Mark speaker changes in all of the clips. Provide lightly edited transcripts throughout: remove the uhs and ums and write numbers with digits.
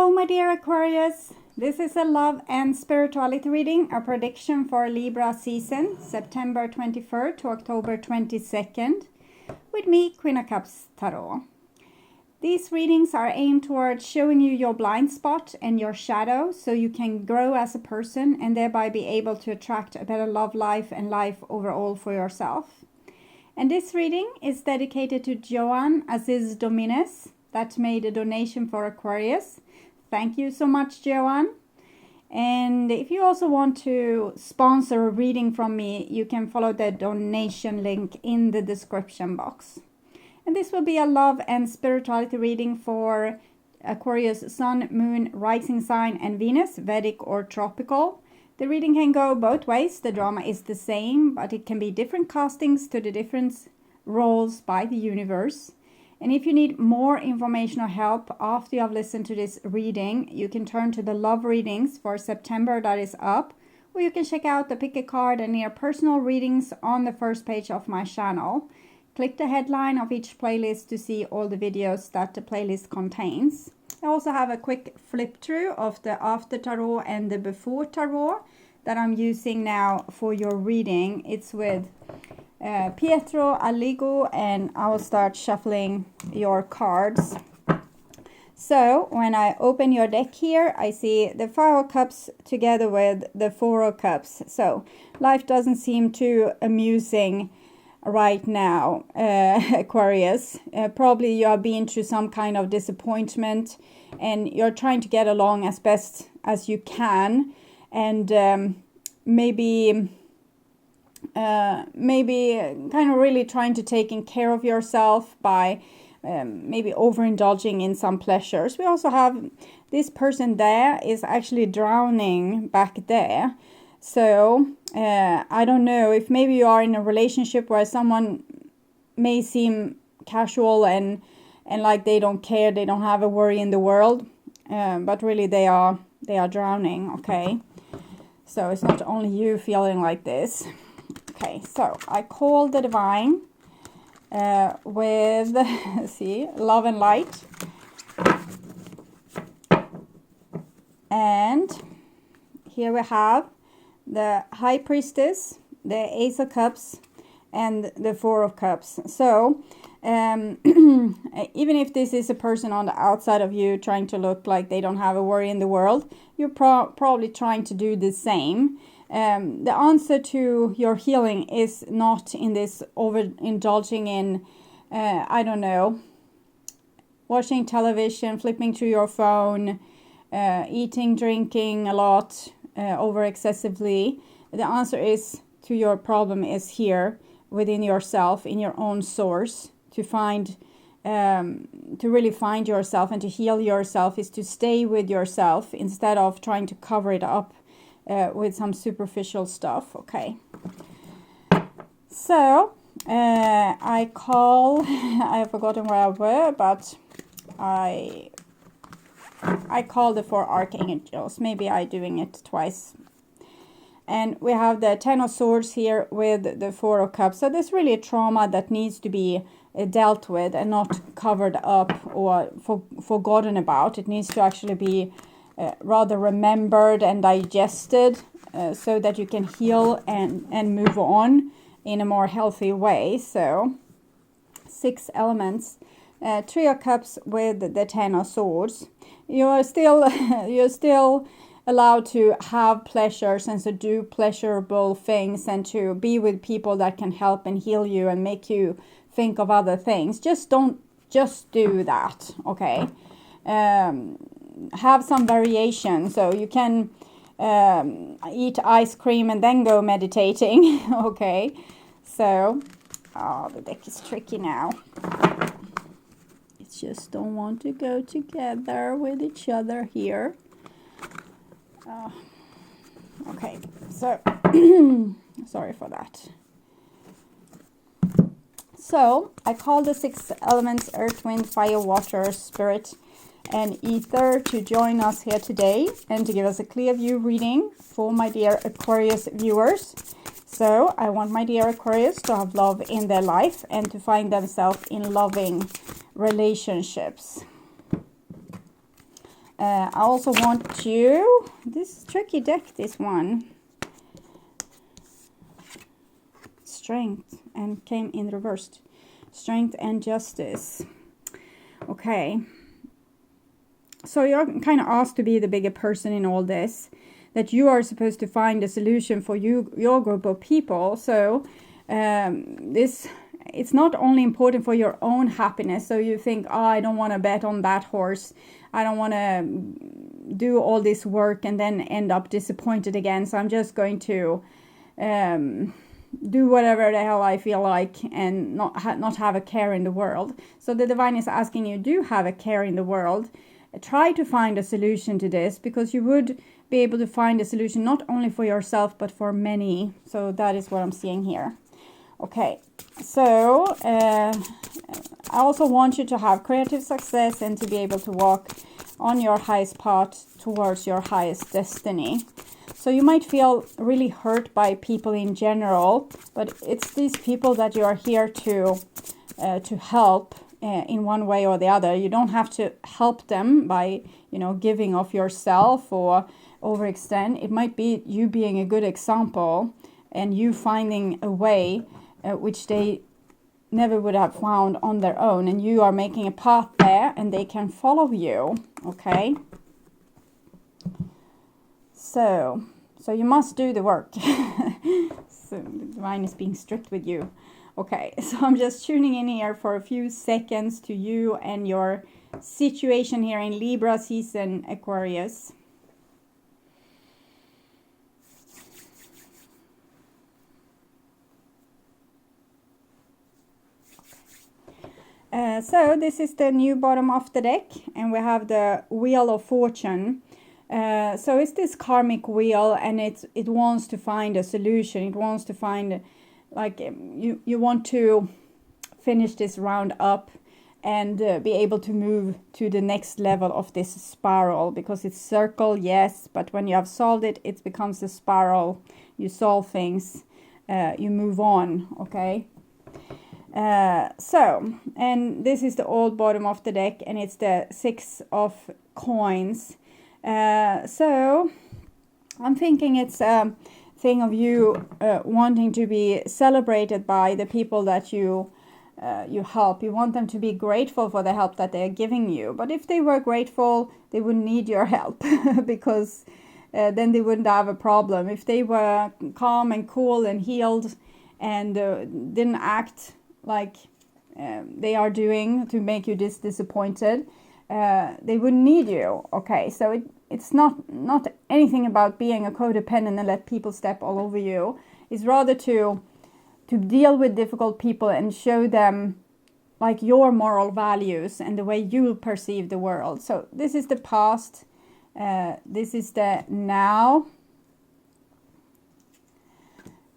Speaker 1: Hello, my dear Aquarius. This is a love and spirituality reading, a prediction for Libra season, September 23rd to October 22nd, with me, Queen of Cups Tarot. These readings are aimed towards showing you your blind spot and your shadow so you can grow as a person and thereby be able to attract a better love life and life overall for yourself. And this reading is dedicated to Joan, Aziz, Dominess, that made a donation for Aquarius. Thank you so much, Joan. And if you also want to sponsor a reading from me, you can follow the donation link in the description box. And this will be a love and spirituality reading for Aquarius Sun, Moon, Rising Sign and Venus, Vedic or Tropical. The reading can go both ways. The drama is the same, but it can be different castings to the different roles by the universe. And if you need more information or help after you have listened to this reading, you can turn to the love readings for September that is up, or you can check out the pick a card and your personal readings on the first page of my channel. Click the headline of each playlist to see all the videos that the playlist contains. I also have a quick flip through of the after tarot and the before tarot that I'm using now for your reading. It's with Pietro Aligo, and I will start shuffling your cards. So when I open your deck here, I see the Five of Cups together with the Four of Cups. So life doesn't seem too amusing right now, Aquarius. Probably you are being through some kind of disappointment and you're trying to get along as best as you can, and maybe kind of really trying to take care of yourself by maybe overindulging in some pleasures. We also have this person there is actually drowning back there. So I don't know if maybe you are in a relationship where someone may seem casual and like they don't care, they don't have a worry in the world, but really they are drowning. Okay, so it's not only you feeling like this. Okay, so I call the divine with, see, love and light. And here we have the High Priestess, the Ace of Cups, and the Four of Cups. So, even if this is a person on the outside of you trying to look like they don't have a worry in the world, you're probably trying to do the same. The answer to your healing is not in this overindulging in, I don't know, watching television, flipping through your phone, eating, drinking a lot, over excessively. The answer is to your problem is here within yourself, in your own source. To find, to really find yourself and to heal yourself is to stay with yourself instead of trying to cover it up with some superficial stuff. Okay, so I call, I have forgotten where I were, but I call the four archangels. Maybe I'm doing it twice. And we have the Ten of Swords here with the Four of Cups. So there's really a trauma that needs to be dealt with and not covered up or forgotten about. It needs to actually be rather remembered and digested so that you can heal and move on in a more healthy way. So 6 elements. Three of Cups with the Ten of Swords. You're still allowed to have pleasures and to do pleasurable things and to be with people that can help and heal you and make you think of other things. Just don't just do that, okay? Have some variation, so you can eat ice cream and then go meditating. Okay, so the deck is tricky now. It just don't want to go together with each other here. Okay, so sorry for that. So I call the 6 elements, earth, wind, fire, water, spirit and ether, to join us here today and to give us a clear view reading for my dear Aquarius viewers. So I want my dear Aquarius to have love in their life and to find themselves in loving relationships. I also want you, this tricky deck, this one. Strength, and came in reversed. Strength and justice. Okay. So you're kind of asked to be the bigger person in all this. That you are supposed to find a solution for your group of people. So it's not only important for your own happiness. So you think, oh, I don't want to bet on that horse. I don't want to do all this work and then end up disappointed again. So I'm just going to do whatever the hell I feel like and not have a care in the world. So the divine is asking you, do have a care in the world. Try to find a solution to this, because you would be able to find a solution not only for yourself but for many. So that is what I'm seeing here. Okay, so I also want you to have creative success and to be able to walk on your highest path towards your highest destiny. So you might feel really hurt by people in general, but it's these people that you are here to help in one way or the other. You don't have to help them by, giving of yourself or overextend. It might be you being a good example and you finding a way which they never would have found on their own, and you are making a path there and they can follow you. Okay, so you must do the work. So the divine is being strict with you. Okay, so I'm just tuning in here for a few seconds to you and your situation here in Libra season, Aquarius. So this is the new bottom of the deck, and we have the Wheel of Fortune. So it's this karmic wheel, and it wants to find a solution. It wants to find, like, you want to finish this round up and be able to move to the next level of this spiral, because it's circle, yes, but when you have solved it, it becomes a spiral. You solve things, you move on. Okay. And this is the old bottom of the deck, and it's the 6 of coins. So I'm thinking it's a thing of you wanting to be celebrated by the people that you help. You want them to be grateful for the help that they're giving you. But if they were grateful, they wouldn't need your help because then they wouldn't have a problem. If they were calm and cool and healed and didn't act like they are doing to make you disappointed, they wouldn't need you. Okay, so it's not anything about being a codependent and let people step all over you. It's rather to deal with difficult people and show them like your moral values and the way you perceive the world. So this is the past, this is the now,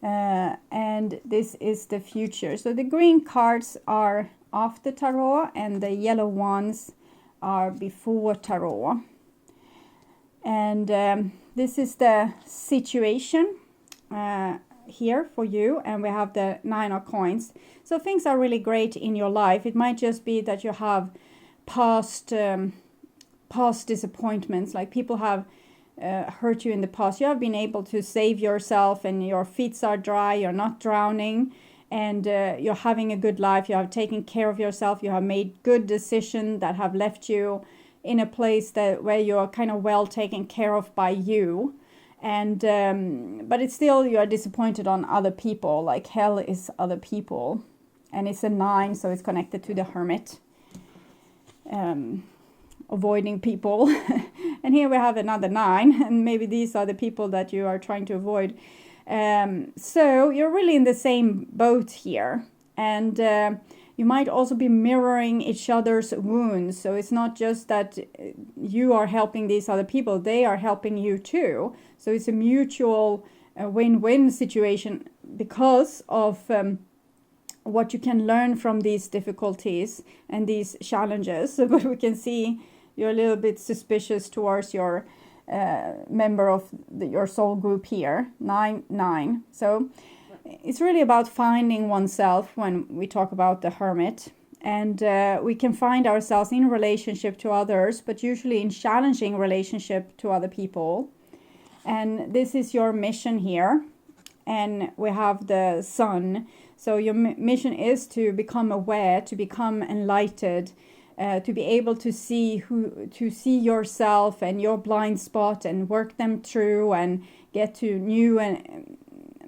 Speaker 1: and this is the future. So the green cards are after tarot and the yellow ones are before tarot. And this is the situation here for you, and we have the 9 of coins. So things are really great in your life. It might just be that you have past disappointments, like people have hurt you in the past. You have been able to save yourself and your feet are dry, you're not drowning, and you're having a good life. You have taken care of yourself. You have made good decisions that have left you in a place where you're kind of well taken care of by you. And but it's still, you are disappointed on other people, like hell is other people. And it's a 9, so it's connected to the Hermit, avoiding people. And here we have another 9, and maybe these are the people that you are trying to avoid. So you're really in the same boat here, and you might also be mirroring each other's wounds. So it's not just that you are helping these other people, they are helping you too. So it's a mutual win-win situation because of what you can learn from these difficulties and these challenges. But we can see you're a little bit suspicious towards your member of your soul group here, 9. So it's really about finding oneself when we talk about the Hermit. And we can find ourselves in relationship to others, but usually in challenging relationship to other people. And this is your mission here. And we have the sun. So your mission is to become aware, to become enlightened, to be able to see yourself and your blind spot and work them through and get to new and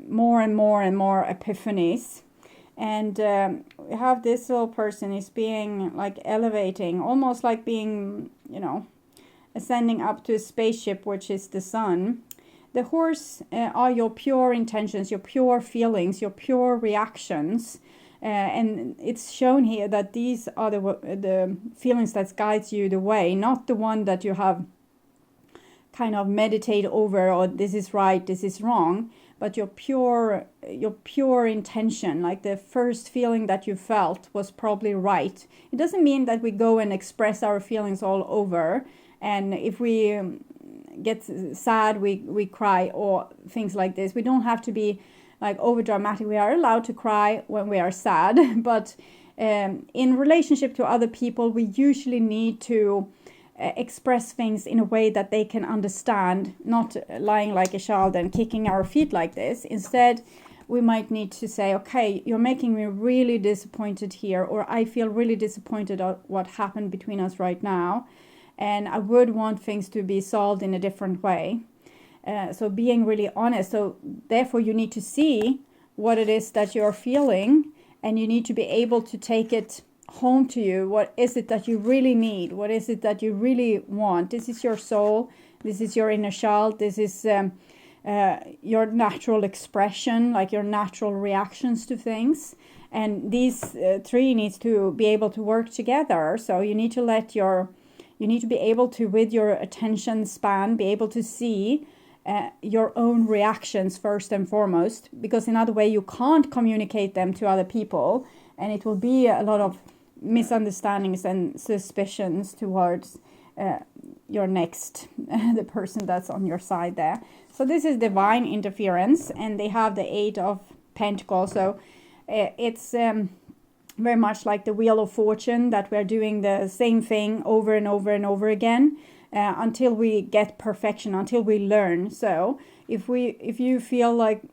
Speaker 1: more epiphanies. And we have this little person is being like elevating, almost like being, ascending up to a spaceship, which is the sun. The horse are your pure intentions, your pure feelings, your pure reactions. And it's shown here that these are the feelings that guides you the way, not the one that you have kind of meditate over, or this is right, this is wrong, but your pure intention, like the first feeling that you felt was probably right. It doesn't mean that we go and express our feelings all over, and if we get sad, we cry, or things like this. We don't have to be like over dramatic. We are allowed to cry when we are sad, but in relationship to other people, we usually need to express things in a way that they can understand, not lying like a child and kicking our feet like this. Instead, we might need to say, okay, you're making me really disappointed here, or I feel really disappointed at what happened between us right now, and I would want things to be solved in a different way. So being really honest. So therefore you need to see what it is that you're feeling, and you need to be able to take it home to you. What is it that you really need? What is it that you really want? This is your soul. This is your inner child. This is your natural expression, like your natural reactions to things. And these three needs to be able to work together. So you need to be able to, with your attention span, be able to see your own reactions first and foremost, because in other way you can't communicate them to other people, and it will be a lot of misunderstandings and suspicions towards your next, the person that's on your side there. So this is divine interference, and they have the 8 of Pentacles. So it's very much like the Wheel of Fortune, that we're doing the same thing over and over and over again until we get perfection, until we learn. So if you feel like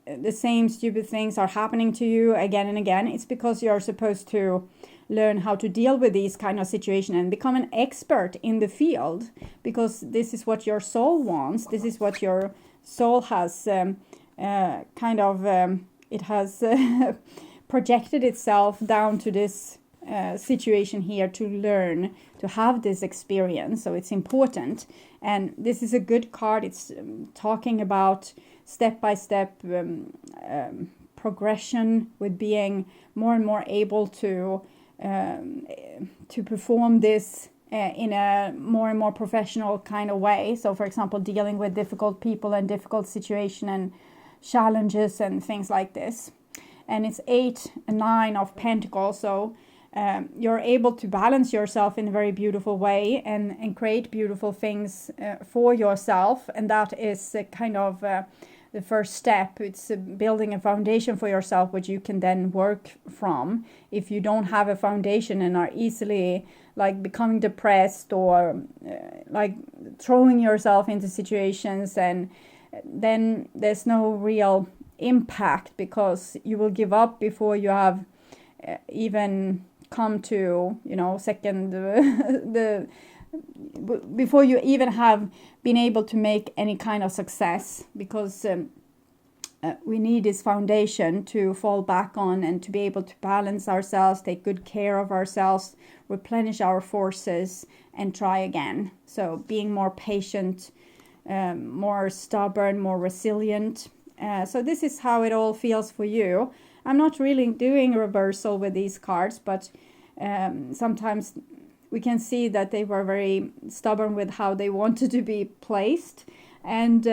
Speaker 1: the same stupid things are happening to you again and again, it's because you're supposed to learn how to deal with these kind of situations and become an expert in the field, because this is what your soul wants. This is what your soul has it has projected itself down to this situation here to learn, to have this experience. So it's important, and this is a good card. It's talking about step-by-step progression, with being more and more able to perform this in a more and more professional kind of way. So for example, dealing with difficult people and difficult situation and challenges and things like this. And it's 8 and 9 of Pentacles. So you're able to balance yourself in a very beautiful way and create beautiful things for yourself. And that is kind of the first step. It's building a foundation for yourself, which you can then work from. If you don't have a foundation and are easily like becoming depressed, or like throwing yourself into situations, and then there's no real impact, because you will give up before you have even come to, before you even have been able to make any kind of success, because we need this foundation to fall back on and to be able to balance ourselves, take good care of ourselves, replenish our forces, and try again. So being more patient, more stubborn, more resilient. So this is how it all feels for you. I'm not really doing a reversal with these cards, but sometimes we can see that they were very stubborn with how they wanted to be placed. And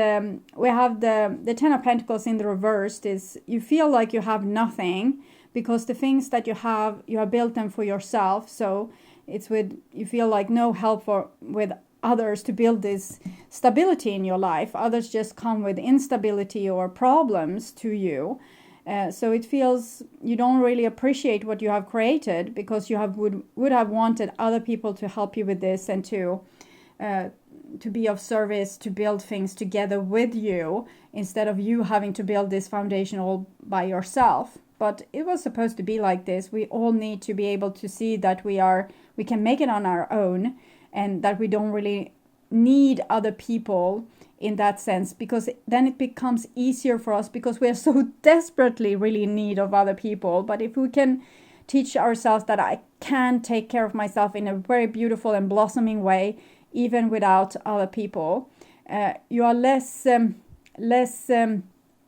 Speaker 1: we have the 10 of Pentacles in the reversed. Is you feel like you have nothing, because the things that you have built them for yourself. So it's you feel like no help with others to build this stability in your life. Others just come with instability or problems to you. So it feels you don't really appreciate what you have created, because you would have wanted other people to help you with this, and to be of service, to build things together with you, instead of you having to build this foundation all by yourself. But it was supposed to be like this. We all need to be able to see that we can make it on our own, and that we don't really need other people in that sense, because then it becomes easier for us, because we are so desperately really in need of other people. But if we can teach ourselves that I can take care of myself in a very beautiful and blossoming way, even without other people, you are less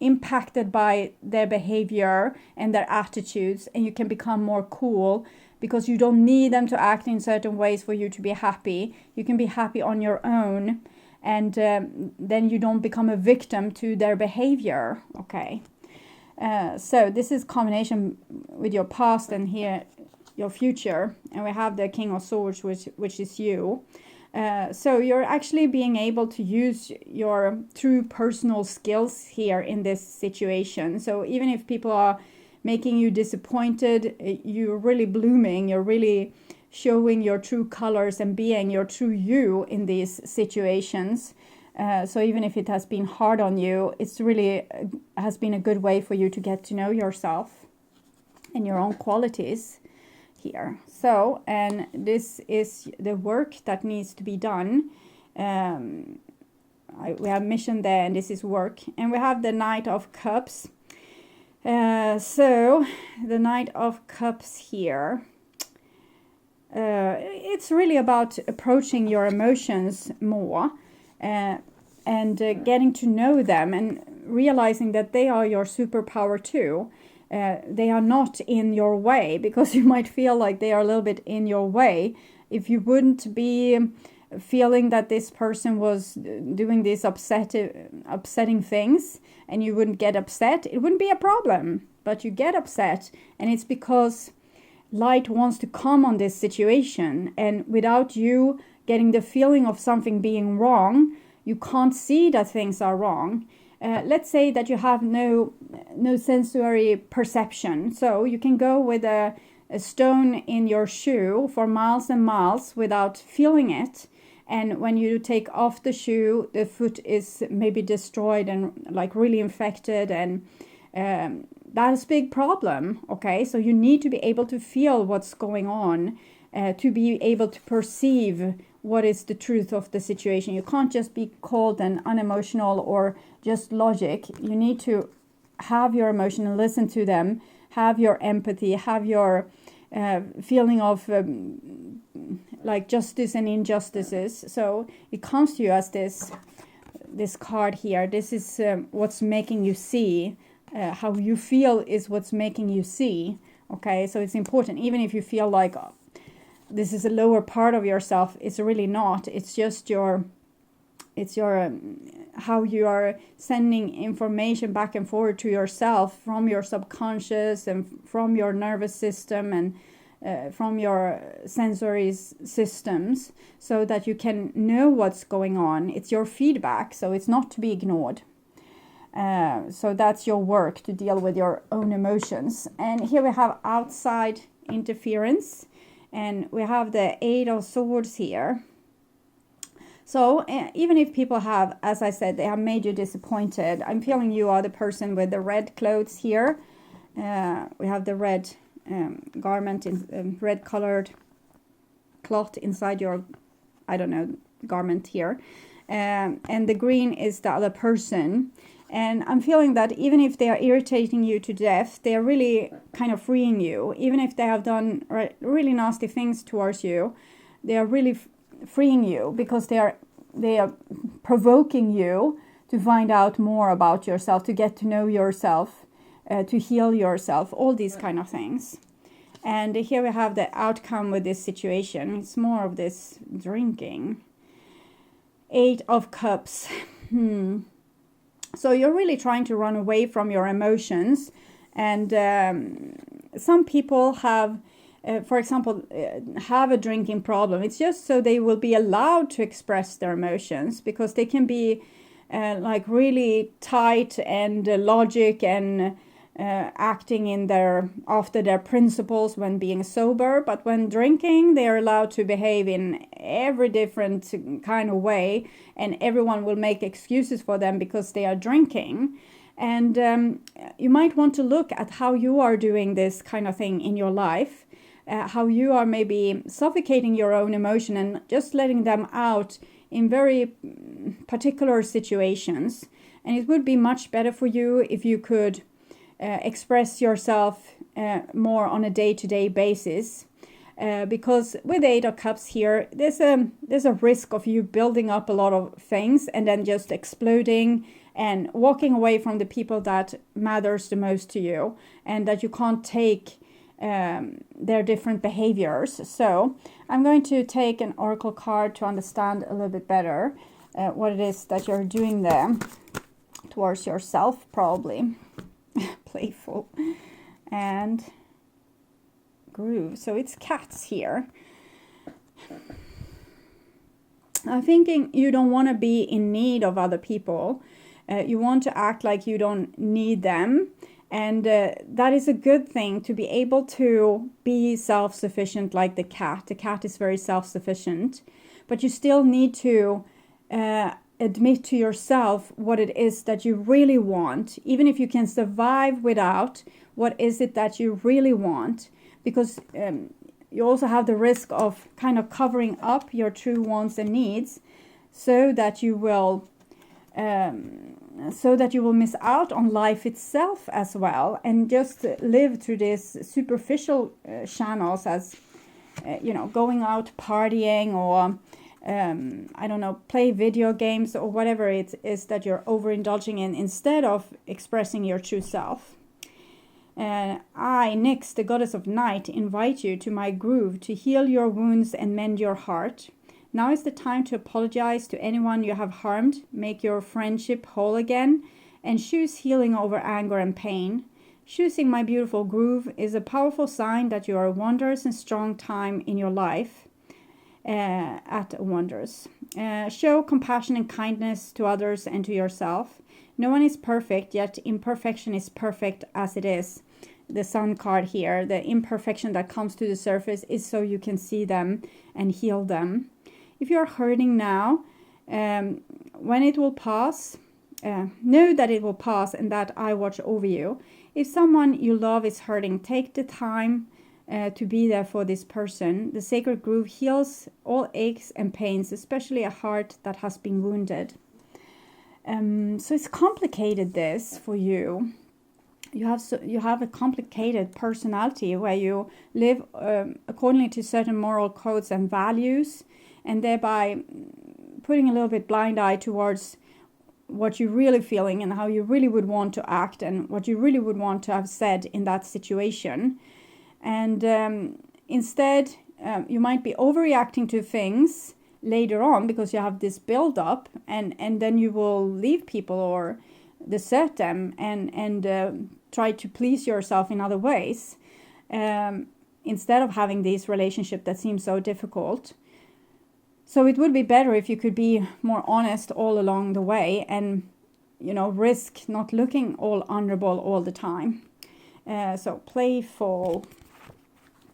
Speaker 1: impacted by their behavior and their attitudes, and you can become more cool, because you don't need them to act in certain ways for you to be happy. You can be happy on your own, and then you don't become a victim to their behavior. Okay, so this is combination with your past, and here your future, and we have the King of Swords, which is you. So you're actually being able to use your true personal skills here in this situation. So even if people are making you disappointed, you're really blooming, you're really showing your true colors and being your true you in these situations. So even if it has been hard on you, it's really has been a good way for you to get to know yourself and your own qualities here. So, and this is the work that needs to be done. We have mission there, and this is work. And we have the Knight of Cups. So the Knight of Cups here, it's really about approaching your emotions more, and getting to know them, and realizing that they are your superpower too. They are not in your way, because you might feel like they are a little bit in your way. If you wouldn't be feeling that this person was doing these upsetting things, and you wouldn't get upset, it wouldn't be a problem. But you get upset, and it's because light wants to come on this situation, and without you getting the feeling of something being wrong, you can't see that things are wrong. Let's say that you have no sensory perception, so you can go with a stone in your shoe for miles and miles without feeling it, and when you take off the shoe, the foot is maybe destroyed and like really infected, and that's a big problem. Okay, so you need to be able to feel what's going on, to be able to perceive what is the truth of the situation. You can't just be cold and unemotional or just logic. You need to have your emotion and listen to them, have your empathy, have your feeling of like justice and injustices. So it comes to you as this card here. This is what's making you see. How you feel is what's making you see. Okay, so it's important, even if you feel like this is a lower part of yourself, it's really not. It's just how you are sending information back and forward to yourself from your subconscious and from your nervous system and from your sensory systems, so that you can know what's going on. It's your feedback, so it's not to be ignored. So that's your work, to deal with your own emotions. And here we have outside interference, and we have the Eight of Swords here. So even if people have, as I said, they have made you disappointed, I'm feeling you are the person with the red clothes here. We have the red garment, in red colored cloth inside your, I don't know, garment here. And the green is the other person. And I'm feeling that even if they are irritating you to death, they are really kind of freeing you. Even if they have done really nasty things towards you, they are really freeing you, because they are provoking you to find out more about yourself, to get to know yourself, to heal yourself, all these kind of things. And here we have the outcome with this situation. It's more of this drinking. Eight of Cups. So you're really trying to run away from your emotions. And some people have, for example, have a drinking problem. It's just so they will be allowed to express their emotions, because they can be like really tight and logic and acting in after their principles when being sober, but when drinking they are allowed to behave in every different kind of way, and everyone will make excuses for them because they are drinking. And you might want to look at how you are doing this kind of thing in your life, how you are maybe suffocating your own emotion and just letting them out in very particular situations. And it would be much better for you if you could express yourself more on a day-to-day basis, because with 8 of Cups here, there's a risk of you building up a lot of things and then just exploding and walking away from the people that matters the most to you, and that you can't take their different behaviors. So I'm going to take an oracle card to understand a little bit better what it is that you're doing there towards yourself, probably. Playful and groove. So it's cats here. I'm thinking you don't want to be in need of other people. You want to act like you don't need them. And that is a good thing, to be able to be self-sufficient like the cat. The cat is very self-sufficient. But you still need to admit to yourself what it is that you really want, even if you can survive without. What is it that you really want? Because you also have the risk of kind of covering up your true wants and needs, so that you will miss out on life itself as well, and just live through these superficial channels, as going out partying, or I don't know, play video games, or whatever it is that you're overindulging in, instead of expressing your true self. I, Nyx, the goddess of night, invite you to my groove to heal your wounds and mend your heart. Now is the time to apologize to anyone you have harmed, make your friendship whole again, and choose healing over anger and pain. Choosing my beautiful groove is a powerful sign that you are a wondrous and strong time in your life. At wonders. Show compassion and kindness to others and to yourself. No one is perfect, yet imperfection is perfect as it is. The Sun card here, the imperfection that comes to the surface is so you can see them and heal them. If you are hurting now, when it will pass, know that it will pass and that I watch over you. If someone you love is hurting, take the time to be there for this person. The sacred groove heals all aches and pains, especially a heart that has been wounded. So it's complicated, this, for you. You have a complicated personality where you live accordingly to certain moral codes and values, and thereby putting a little bit blind eye towards what you're really feeling and how you really would want to act and what you really would want to have said in that situation. And instead, you might be overreacting to things later on because you have this build-up, and then you will leave people or desert them and try to please yourself in other ways, instead of having these relationships that seem so difficult. So it would be better if you could be more honest all along the way and, risk not looking all honorable all the time. So playful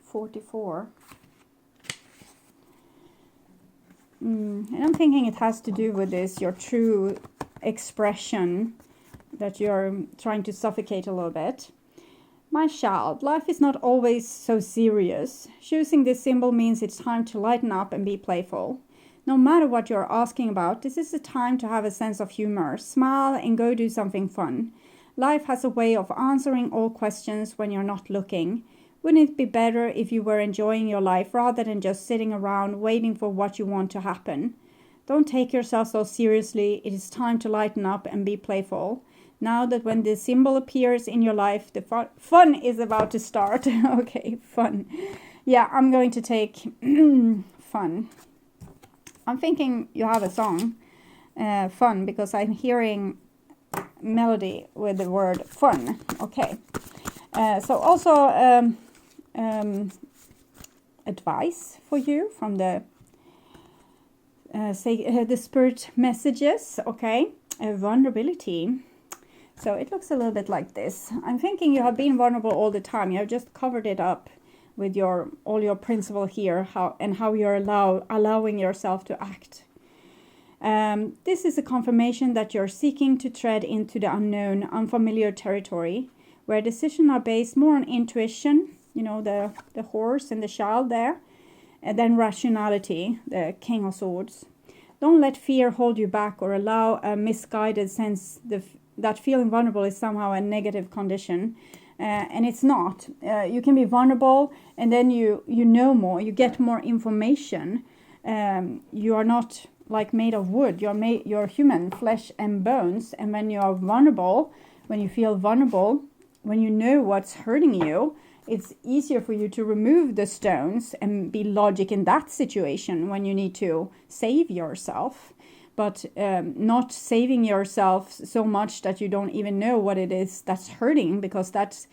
Speaker 1: 44. And I'm thinking it has to do with this, your true expression that you're trying to suffocate a little bit. My child, life is not always so serious. Choosing this symbol means it's time to lighten up and be playful. No matter what you're asking about, this is the time to have a sense of humor. Smile and go do something fun. Life has a way of answering all questions when you're not looking. Wouldn't it be better if you were enjoying your life rather than just sitting around waiting for what you want to happen? Don't take yourself so seriously. It is time to lighten up and be playful. Now that when this symbol appears in your life, the fun is about to start. Okay, fun. Yeah, I'm going to take fun. I'm thinking you have a song, fun, because I'm hearing melody with the word fun. Okay. So also advice for you from the spirit messages. Okay, vulnerability. So it looks a little bit like this. I'm thinking you have been vulnerable all the time. You have just covered it up with all your principle here, how you're allowing yourself to act. This is a confirmation that you're seeking to tread into the unknown, unfamiliar territory, where decisions are based more on intuition, you know, the horse and the child there, and then rationality, the King of Swords. Don't let fear hold you back or allow a misguided sense that feeling vulnerable is somehow a negative condition. And it's not. You can be vulnerable, and then you know more, you get more information. You are not like made of wood. You're human, flesh and bones. And when you are vulnerable, when you feel vulnerable, when you know what's hurting you, it's easier for you to remove the stones and be logic in that situation when you need to save yourself. But not saving yourself so much that you don't even know what it is that's hurting, because that's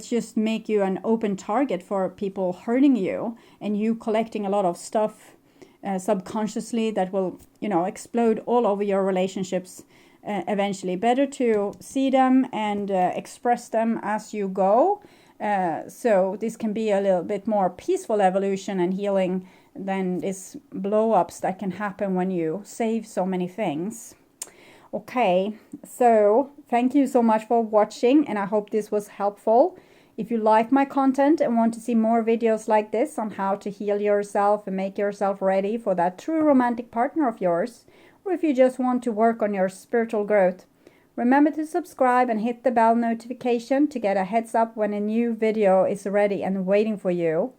Speaker 1: just make you an open target for people hurting you, and you collecting a lot of stuff subconsciously that will, you know, explode all over your relationships eventually. Better to see them and express them as you go. So this can be a little bit more peaceful evolution and healing than these blow-ups that can happen when you save so many things. Okay, so thank you so much for watching, and I hope this was helpful. If you like my content and want to see more videos like this on how to heal yourself and make yourself ready for that true romantic partner of yours, or if you just want to work on your spiritual growth, remember to subscribe and hit the bell notification to get a heads up when a new video is ready and waiting for you.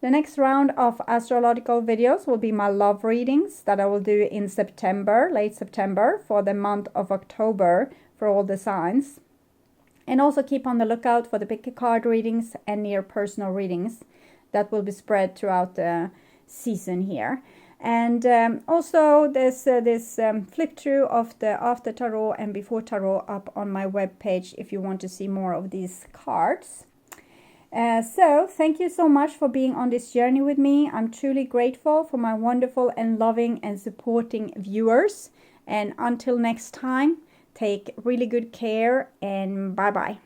Speaker 1: The next round of astrological videos will be my love readings that I will do in September, late September, for the month of October for all the signs. And also keep on the lookout for the pick a card readings and your personal readings that will be spread throughout the season here. And also there's this flip through of the after tarot and before tarot up on my webpage if you want to see more of these cards. So thank you so much for being on this journey with me. I'm truly grateful for my wonderful and loving and supporting viewers. And until next time, take really good care, and bye-bye.